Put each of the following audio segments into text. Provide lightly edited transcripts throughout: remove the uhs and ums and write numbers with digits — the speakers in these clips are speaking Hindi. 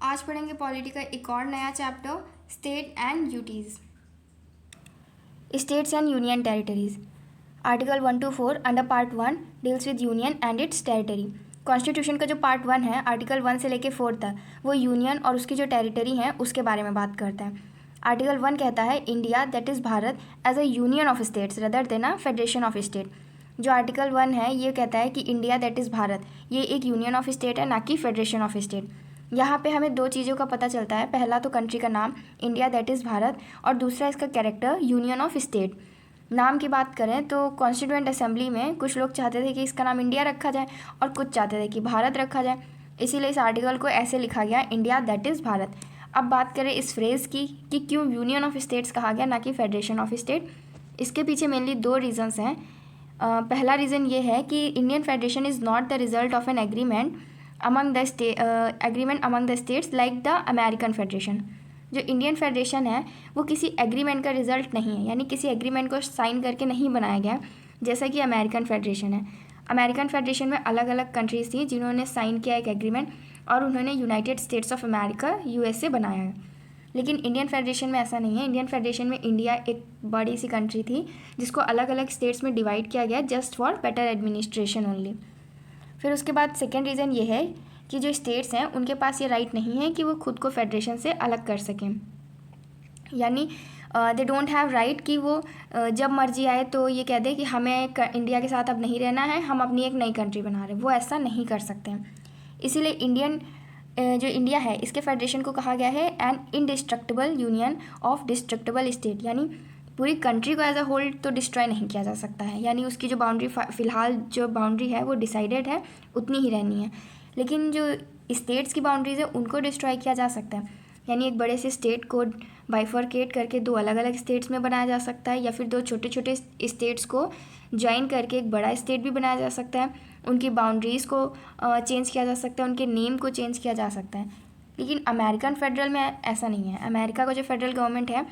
आज पढ़ेंगे पॉलिटी का एक और नया chapter, state and UTs. States and union territories. Article 1 to 4 under part 1 deals with union and it's territory. Constitution का जो पार्ट 1 है, आर्टिकल 1 से लेकर 4 तक, वो यूनियन और उसकी जो टेरिटरी है उसके बारे में बात करता है। आर्टिकल 1 कहता है India that is Bharat as a union of states rather than a federation of state. जो आर्टिकल 1 है ये कहता है कि इंडिया दैट इज़ भारत ये एक यूनियन ऑफ स्टेट है, ना कि फेडरेशन ऑफ स्टेट। यहाँ पे हमें दो चीज़ों का पता चलता है, पहला तो कंट्री का नाम इंडिया दैट इज़ भारत, और दूसरा इसका कैरेक्टर यूनियन ऑफ स्टेट। नाम की बात करें तो कॉन्स्टिट्यूएंट असेंबली में कुछ लोग चाहते थे कि इसका नाम इंडिया रखा जाए और कुछ चाहते थे कि भारत रखा जाए, इसीलिए इस आर्टिकल को ऐसे लिखा गया, इंडिया दैट इज़ भारत। अब बात करें इस फ्रेज़ की कि क्यों यूनियन ऑफ स्टेट्स कहा गया, ना कि फेडरेशन ऑफ स्टेट। इसके पीछे मेनली दो रीज़न्स हैं। पहला रीज़न ये है कि Indian federation is not the result of an agreement among the states like the American federation. जो इंडियन फेडरेशन है वो किसी एग्रीमेंट का रिजल्ट नहीं है, यानी किसी एग्रीमेंट को साइन करके नहीं बनाया गया जैसा कि अमेरिकन फेडरेशन है। अमेरिकन फेडरेशन में अलग अलग कंट्रीज़ थी जिन्होंने साइन किया एक एग्रीमेंट और उन्होंने United states of America USA बनाया है। लेकिन इंडियन फेडरेशन में ऐसा नहीं है। इंडियन फेडरेशन में इंडिया एक बड़ी सी कंट्री थी जिसको अलग अलग स्टेट्स में डिवाइड किया गया just for better administration only. फिर उसके बाद सेकेंड रीज़न ये है कि जो स्टेट्स हैं उनके पास ये राइट नहीं है कि वो खुद को फेडरेशन से अलग कर सकें, यानी दे डोंट हैव राइट कि वो जब मर्जी आए तो ये कह दे कि हमें इंडिया के साथ अब नहीं रहना है, हम अपनी एक नई कंट्री बना रहे हैं। वो ऐसा नहीं कर सकते हैं। इसीलिए जो इंडिया है इसके फेडरेशन को कहा गया है an indestructible union of destructible state, यानी पूरी कंट्री को एज अ होल तो डिस्ट्रॉय नहीं किया जा सकता है, यानी उसकी जो बाउंड्री फ़िलहाल जो बाउंड्री है वो डिसाइडेड है, उतनी ही रहनी है। लेकिन जो स्टेट्स की बाउंड्रीज है उनको डिस्ट्रॉय किया जा सकता है, यानी एक बड़े से स्टेट को बाइफरकेट करके दो अलग अलग स्टेट्स में बनाया जा सकता है, या फिर दो छोटे छोटे स्टेट्स को ज्वाइन करके एक बड़ा स्टेट भी बनाया जा सकता है। उनकी बाउंड्रीज़ को चेंज किया जा सकता है, उनके नेम को चेंज किया जा सकता है। लेकिन अमेरिकन फेडरल में ऐसा नहीं है। अमेरिका का जो फेडरल गवर्नमेंट है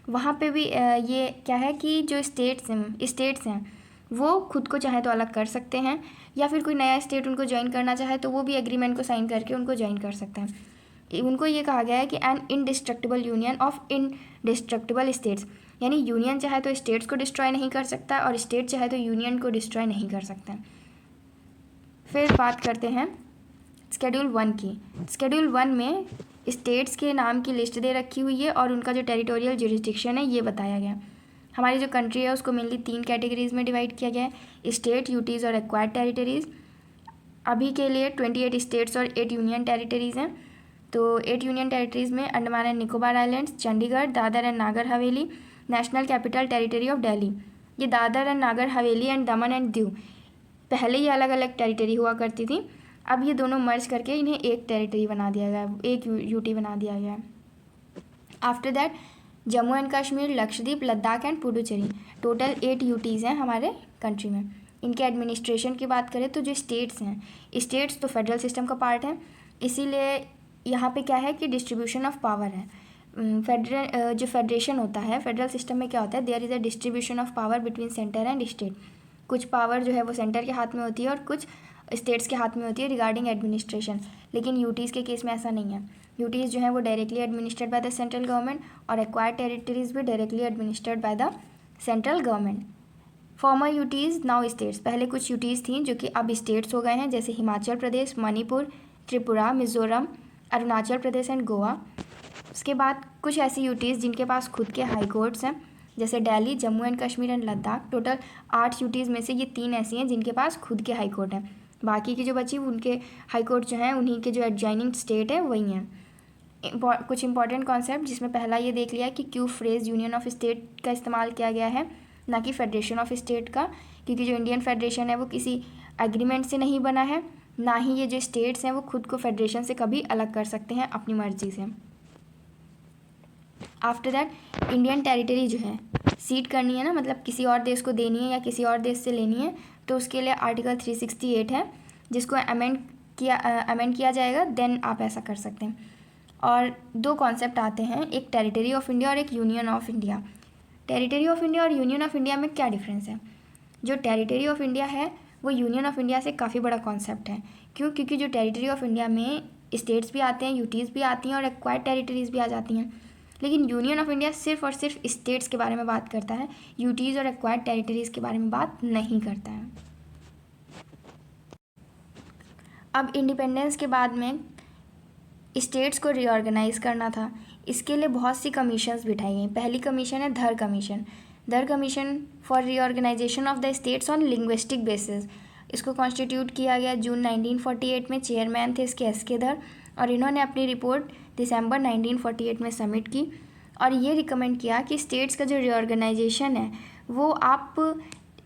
वहाँ पे भी ये क्या है कि जो स्टेट्स हैं वो खुद को चाहे तो अलग कर सकते हैं, या फिर कोई नया स्टेट उनको ज्वाइन करना चाहे तो वो भी एग्रीमेंट को साइन करके उनको ज्वाइन कर सकते हैं। उनको ये कहा गया है कि an indestructible union of indestructible states, यानी यूनियन चाहे तो स्टेट्स को डिस्ट्रॉय नहीं कर सकता और स्टेट चाहे तो यूनियन को डिस्ट्रॉय नहीं कर सकते हैं। फिर बात करते हैं शेड्यूल 1 की। शेड्यूल 1 में स्टेट्स के नाम की लिस्ट दे रखी हुई है और उनका जो टेरिटोरियल जुरिस्डिक्शन है ये बताया गया। हमारी जो कंट्री है उसको मेनली 3 कैटेगरीज में डिवाइड किया गया है, स्टेट, यूटीज़ और एक्वायर्ड टेरिटरीज़। अभी के लिए 28 स्टेट्स और 8 यूनियन टेरिटरीज़ हैं। तो 8 यूनियन टेरिटरीज़ में Andaman and Nicobar islands, Chandigarh, Dadar and Nagar Haveli, national capital territory of Delhi. ये Dadar and Nagar Haveli and Daman and Diu पहले ही अलग अलग टेरिटरी हुआ करती थी, अब ये दोनों मर्ज करके इन्हें एक टेरिटरी बना दिया गया है, एक यूटी बना दिया गया है। After that Jammu and Kashmir, Lakshadweep, Ladakh and Puducherry, total 8 UTs हैं हमारे कंट्री में। इनके एडमिनिस्ट्रेशन की बात करें तो जो स्टेट्स हैं, स्टेट्स तो फेडरल सिस्टम का पार्ट है, इसीलिए यहाँ पे क्या है कि डिस्ट्रीब्यूशन ऑफ पावर है। जो फेडरेशन होता है, फेडरल सिस्टम में क्या होता है, there is a distribution of power between centre and state. कुछ पावर जो है वो सेंटर के हाथ में होती है और कुछ स्टेट्स के हाथ में होती है रिगार्डिंग एडमिनिस्ट्रेशन। लेकिन यूटीज़ के केस में ऐसा नहीं है। यूटीज़ जो है वो directly administered by the central government और एक्वायर्ड टेरिटरीज़ भी directly administered by the central government. Farmer UTs now states. पहले कुछ यूटीज़ थी जो कि अब स्टेट्स हो गए हैं, जैसे हिमाचल प्रदेश, मणिपुर, त्रिपुरा, मिज़ोरम, अरुणाचल प्रदेश एंड गोवा। उसके बाद कुछ ऐसी यूटीज़ जिनके पास खुद के हाई कोर्ट्स हैं, जैसे Delhi, Jammu and Kashmir and Ladakh. Total 8 UTs में से ये 3 ऐसी हैं जिनके पास खुद के हाई कोर्ट हैं। बाकी की जो बची उनके हाई कोर्ट जो हैं उन्हीं के जो एडजॉइनिंग स्टेट है वही हैं। कुछ इंपॉर्टेंट कॉन्सेप्ट जिसमें पहला ये देख लिया कि क्यों फ्रेज यूनियन ऑफ स्टेट का इस्तेमाल किया गया है, ना कि फेडरेशन ऑफ स्टेट का, क्योंकि जो इंडियन फेडरेशन है वो किसी एग्रीमेंट से नहीं बना है, ना ही ये जो स्टेट्स हैं वो खुद को फेडरेशन से कभी अलग कर सकते हैं अपनी मर्जी से। आफ्टर दैट इंडियन टेरिटरी जो है सीट करनी है ना, मतलब किसी और देश को देनी है या किसी और देश से लेनी है, तो उसके लिए आर्टिकल 368 है जिसको अमेंड किया जाएगा, देन आप ऐसा कर सकते हैं। और 2 कॉन्सेप्ट आते हैं, एक टेरिटरी ऑफ इंडिया और एक union of India. Territory of India और यूनियन ऑफ इंडिया में क्या डिफरेंस है? जो टेरिटरी ऑफ इंडिया है वो यूनियन ऑफ इंडिया से काफ़ी बड़ा कॉन्सेप्ट है। क्यों? क्योंकि जो टेरिटरी ऑफ इंडिया में स्टेट्स भी आते हैं, यूटीज़ भी आती हैं और एक्वायर्ड टेरिटरीज़ भी आ जाती हैं। लेकिन यूनियन ऑफ इंडिया सिर्फ और सिर्फ स्टेट्स के बारे में बात करता है, यूटीज़ और एक्वायर्ड टेरिटरीज़ के बारे में बात नहीं करता है। अब इंडिपेंडेंस के बाद में स्टेट्स को रीऑर्गेनाइज करना था, इसके लिए बहुत सी कमीशंस बिठाई गई। पहली कमीशन है Dhar commission. Dhar commission for reorganisation of the states on linguistic basis. इसको कॉन्स्टिट्यूट किया गया जून 1948 में। चेयरमैन थे इसके एस.के. धर और इन्होंने अपनी रिपोर्ट दिसंबर 1948 में सबमिट की और ये रिकमेंड किया कि स्टेट्स का जो रीऑर्गेनाइजेशन है वो आप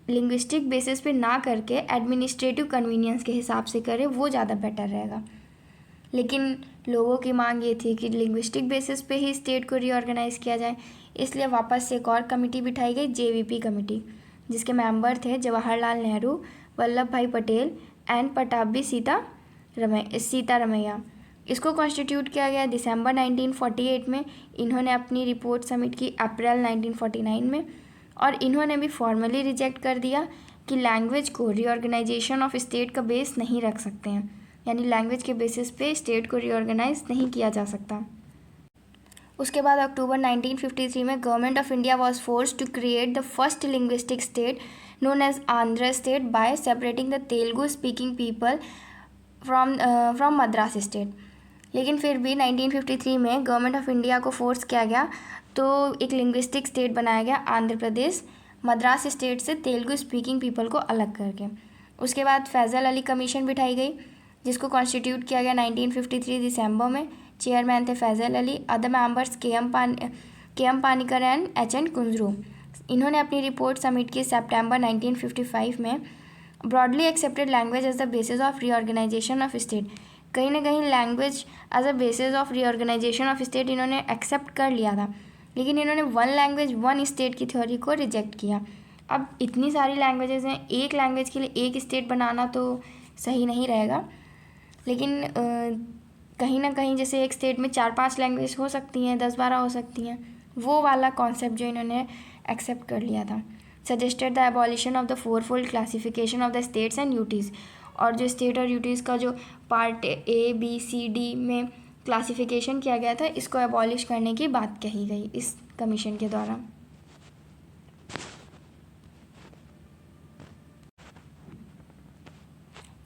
लिंग्विस्टिक बेसिस पे ना करके एडमिनिस्ट्रेटिव कन्वीनियंस के हिसाब से करें, वो ज़्यादा बेटर रहेगा। लेकिन लोगों की मांग ये थी कि लिंग्विस्टिक बेसिस पे ही स्टेट को रीऑर्गेनाइज किया जाए, इसलिए वापस से एक और कमेटी बिठाई गई, जेवीपी कमेटी, जिसके मेंबर थे जवाहरलाल नेहरू, वल्लभ भाई पटेल एंड पटाभी सीतारमैया। इसको कॉन्स्टिट्यूट किया गया दिसंबर 1948 में। इन्होंने अपनी रिपोर्ट सबमिट की अप्रैल 1949 में और इन्होंने भी फॉर्मली रिजेक्ट कर दिया कि लैंग्वेज को रीऑर्गेनाइजेशन ऑफ स्टेट का बेस नहीं रख सकते हैं, यानी लैंग्वेज के बेसिस पे स्टेट को रीऑर्गेनाइज नहीं किया जा सकता। उसके बाद अक्टूबर 1953 में government of India was forced to create the first linguistic state known as Andhra state by separating the Telugu speaking people from Madras state. लेकिन फिर भी 1953 में गवर्नमेंट ऑफ इंडिया को फोर्स किया गया तो एक लिंग्विस्टिक स्टेट बनाया गया आंध्र प्रदेश, मद्रास स्टेट से तेलुगु स्पीकिंग पीपल को अलग करके। उसके बाद फैज़ल अली कमीशन बिठाई गई जिसको कॉन्स्टिट्यूट किया गया 1953 दिसंबर में। चेयरमैन थे Fazal Ali, other members K M Panikkar and H N. Kunzru. इन्होंने अपनी रिपोर्ट सबमिट की सितंबर 1955 में। Broadly accepted language as the basis of reorganisation of state. कहीं ना कहीं language as a basis of reorganisation of state इन्होंने एक्सेप्ट कर लिया था, लेकिन इन्होंने वन लैंग्वेज वन स्टेट की थ्योरी को रिजेक्ट किया। अब इतनी सारी लैंग्वेजेस हैं, एक लैंग्वेज के लिए एक स्टेट बनाना तो सही नहीं रहेगा, लेकिन कहीं ना कहीं जैसे एक स्टेट में 4-5 लैंग्वेज हो सकती हैं, 10-12 हो सकती हैं, वो वाला कॉन्सेप्ट जो इन्होंने एक्सेप्ट कर लिया था। Suggested the abolition of the fourfold classification of the states and UTs. और जो स्टेट और यूटीज़ का जो part A, B, C, D में क्लासिफिकेशन किया गया था, इसको एबॉलिश करने की बात कही गई इस कमीशन के द्वारा।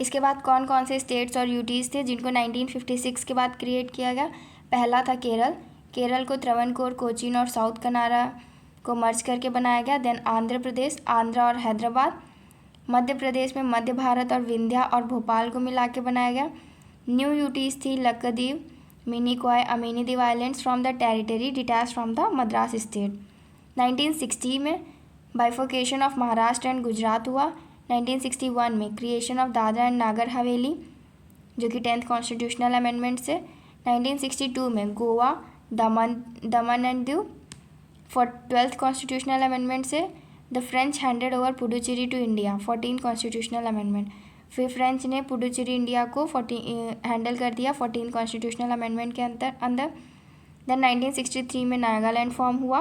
इसके बाद कौन कौन से स्टेट्स और यूटीज़ थे जिनको 1956 के बाद क्रिएट किया गया। पहला था केरल को त्रावणकोर, कोचीन और साउथ कनारा को मर्ज करके बनाया गया। देन आंध्र प्रदेश, आंध्रा और हैदराबाद। मध्य प्रदेश में मध्य भारत और विंध्या और भोपाल को मिला के बनाया गया। न्यू यूटीज़ थी Lakshadweep, Minicoy, Amini Diu islands from the territory detach from the Madras state. 1960 में bifurcation of Maharashtra and Gujarat हुआ। 1961 में creation of Dadra and Nagar हवेली जो कि 10th कॉन्स्टिट्यूशनल अमेंडमेंट से। 1962 में Goa, Daman and Diu for 12th constitutional amendment से। The French handed over Puducherry to India, 14th constitutional amendment. फिर फ्रेंच ने पुडुचेरी इंडिया को हैंडल कर दिया 14th कॉन्स्टिट्यूशनल अमेंडमेंट के अंदर। देन 1963 में नागालैंड फॉर्म हुआ।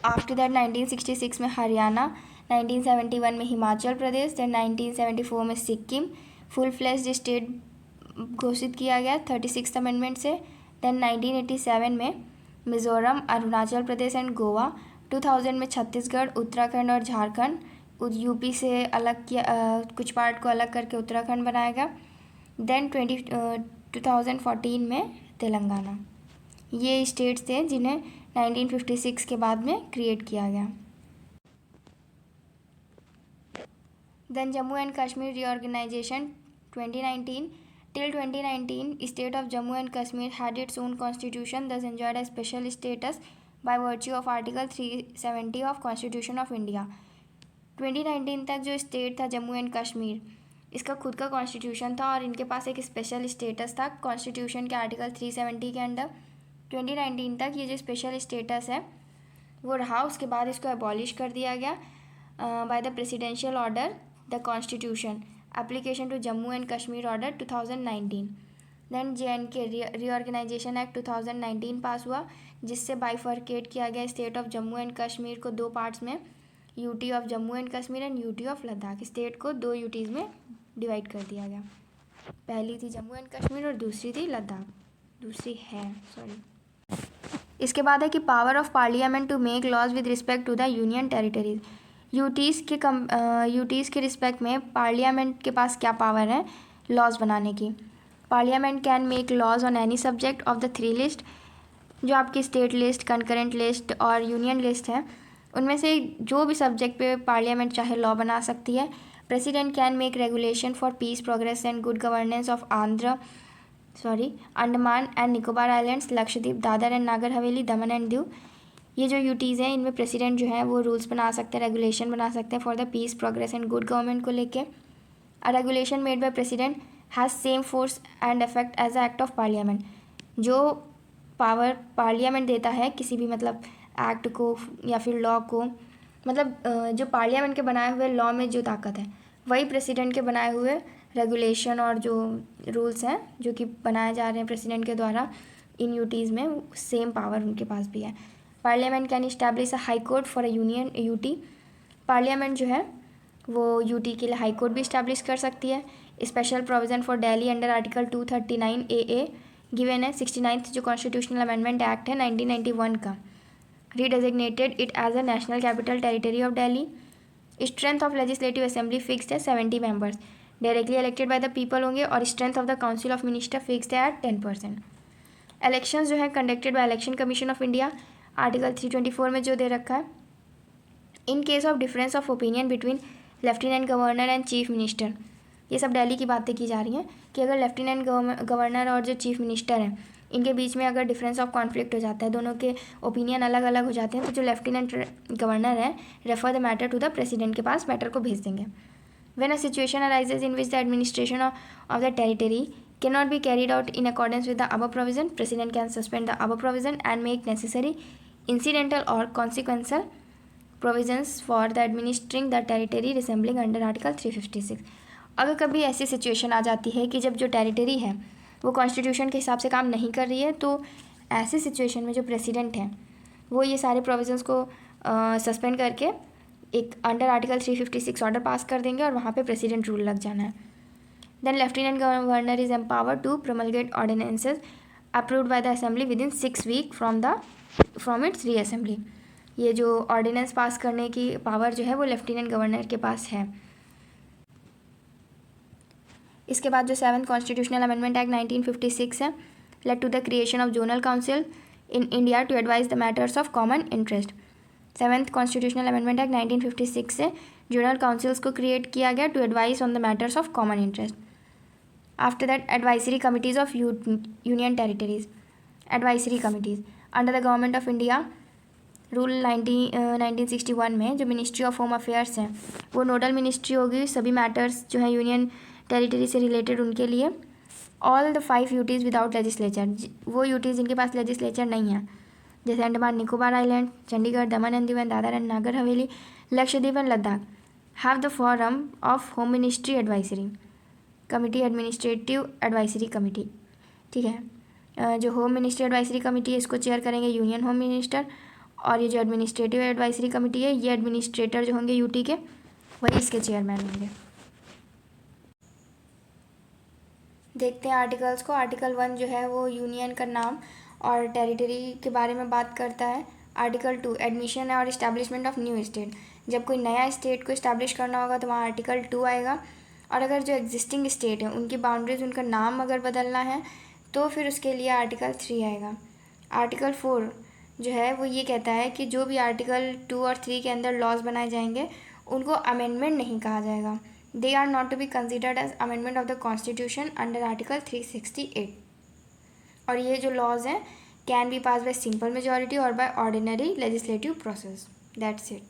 आफ्टर दैट 1966 में हरियाणा, 1971 में हिमाचल प्रदेश, देन 1974 में सिक्किम फुल फ्लेज्ड स्टेट घोषित किया गया 36th अमेंडमेंट से। देन 1987 में मिज़ोरम, अरुणाचल प्रदेश एंड गोवा। 2000 में छत्तीसगढ़, उत्तराखंड और झारखंड यूपी से अलग किया, कुछ पार्ट को अलग करके उत्तराखंड बनाया गया। देन 2014 में तेलंगाना। ये स्टेट्स थे जिन्हें 1956 के बाद में क्रिएट किया गया। Then Jammu and Kashmir reorganisation 2019। Till 2019, state of Jammu and Kashmir had its own constitution, thus enjoyed a special status by virtue of Article 370 of Constitution of India. 2019 तक जो स्टेट था जम्मू एंड कश्मीर, इसका खुद का कॉन्स्टिट्यूशन था और इनके पास एक स्पेशल स्टेटस था कॉन्स्टिट्यूशन के आर्टिकल 370 के अंडर। 2019 तक ये जो स्पेशल स्टेटस है वो रहा। उसके बाद इसको एबॉलिश कर दिया गया by the presidential order the constitution application to Jammu and Kashmir order 2019। Then JNK reorganisation act 2019 pass हुआ जिससे बाइफर्केट किया गया state of Jammu and Kashmir को दो पार्ट्स में, UT of Jammu and Kashmir and UT of Ladakh. State को दो यूटीज़ में डिवाइड कर दिया गया। पहली थी जम्मू एंड कश्मीर और दूसरी थी लद्दाख, दूसरी है सॉरी। इसके बाद है कि power of parliament to make laws with respect to the union territories. UTs के रिस्पेक्ट में पार्लियामेंट के पास क्या पावर है लॉज बनाने की। Parliament can make laws on any subject of the 3 list, जो आपकी स्टेट लिस्ट, कंकरेंट लिस्ट और यूनियन लिस्ट है, उनमें से जो भी सब्जेक्ट पे पार्लियामेंट चाहे लॉ बना सकती है। President can make regulation for piece, progress and good governance of Andaman and Nicobar islands, Lakshadweep, Dadar and Nagar Haveli, Daman and Diu. ये जो यूटीज़ हैं इनमें प्रेसिडेंट जो है वो रूल्स बना सकते हैं, रेगुलेशन बना सकते हैं for the peace, progress and good government को लेके। A regulation made by president has same force and effect as a act of parliament. जो पावर पार्लियामेंट देता है किसी भी मतलब एक्ट को या फिर लॉ को, मतलब जो पार्लियामेंट के बनाए हुए लॉ में जो ताकत है वही प्रेसिडेंट के बनाए हुए रेगुलेशन और जो रूल्स हैं जो कि बनाए जा रहे हैं प्रेसिडेंट के द्वारा इन यूटीज़ में, सेम पावर उनके पास भी है। Parliament can establish a high court for a union UT. Parliament जो है वो यूटी के लिए हाई कोर्ट भी इस्टेब्लिश कर सकती है। Special provision for Delhi under article 239 AA given है 69th जो कॉन्स्टिट्यूशनल अमेंडमेंट एक्ट है 1991 का, redesignated it as a national capital territory of Delhi. Strength of legislative assembly fixed है 70 members, directly elected by the people होंगे, और strength of the council of minister fixed है एट 10%। इलेक्शंस जो है conducted by election commission of India, article 324 में जो दे रखा है। In case of difference of opinion between lieutenant governor and chief minister, ये सब दिल्ली की बातें की जा रही हैं कि अगर लेफ्टिनेंट गवर्नर और जो चीफ मिनिस्टर हैं इनके बीच में अगर डिफरेंस ऑफ कॉन्फ्लिक्ट हो जाता है, दोनों के ओपिनियन अलग अलग हो जाते हैं, तो जो लेफ्टिनेंट गवर्नर है refer the matter to the president के पास मैटर को भेज देंगे। When a situation arises in which the administration of the territory cannot be carried out in accordance with the above provision, president can suspend the above provision and make necessary incidental or consequential provisions for the administering the territory resembling under article 356। अगर कभी ऐसी सिचुएशन आ जाती है कि जब जो टेरिटरी है वो कॉन्स्टिट्यूशन के हिसाब से काम नहीं कर रही है, तो ऐसी सिचुएशन में जो प्रेसिडेंट है वो ये सारे प्रोविजंस को सस्पेंड करके एक अंडर आर्टिकल 356 ऑर्डर पास कर देंगे और वहाँ पे प्रेसिडेंट रूल लग जाना है। Then Lieutenant Governor is empowered to promulgate ordinances approved by the Assembly within 6 weeks from its reassembly। ये जो ऑर्डिनेंस पास करने की पावर जो है वो लेफ्टिनेंट गवर्नर के पास है। इसके बाद जो 7th कॉन्स्टिट्यूशनल अमेंडमेंट एक्ट 1956 है, led to the creation of zonal council in India to advise the matters of common interest. 7th constitutional amendment act 1956 से जोनल काउंसिल्स को क्रिएट किया गया to advise on the matters of common interest. After that, advisory committees of union territories, advisory committees under the government of India rule 1961 में जो मिनिस्ट्री ऑफ होम अफेयर्स हैं वो नोडल मिनिस्ट्री होगी सभी मैटर्स जो है यूनियन टेरिटरी से रिलेटेड उनके लिए। All the 5 UTs without legislature, वो यूटीज़ जिनके पास लेजिस्लेचर नहीं है, जैसे Andaman Nicobar island, Chandigarh, Daman and Diu, Dadar and Nagar Haveli, Lakshadweep and Ladakh, have the forum of home ministry advisory committee, administrative advisory committee. ठीक है, जो होम मिनिस्ट्री एडवाइजरी कमिटी है इसको चेयर करेंगे यूनियन होम मिनिस्टर, और ये जो एडमिनिस्ट्रेटिव एडवाइजरी कमिटी है ये एडमिनिस्ट्रेटर जो होंगे यूटी के वही इसके चेयरमैन होंगे। देखते हैं आर्टिकल्स को। आर्टिकल 1 जो है वो यूनियन का नाम और टेरिटरी के बारे में बात करता है। आर्टिकल 2 एडमिशन और इस्टेब्लिशमेंट ऑफ न्यू स्टेट, जब कोई नया स्टेट को इस्टेब्लिश करना होगा तो वहाँ आर्टिकल 2 आएगा, और अगर जो एग्जिस्टिंग स्टेट है उनकी बाउंड्रीज उनका नाम अगर बदलना है तो फिर उसके लिए आर्टिकल 3 आएगा। आर्टिकल 4 जो है वो ये कहता है कि जो भी आर्टिकल 2 और 3 के अंदर लॉज बनाए जाएंगे उनको अमेंडमेंट नहीं कहा जाएगा, they are not to be considered as amendment of the constitution under article 368। और ये जो लॉज हैं can be pass by simple majority और by ordinary legislative process. That's it.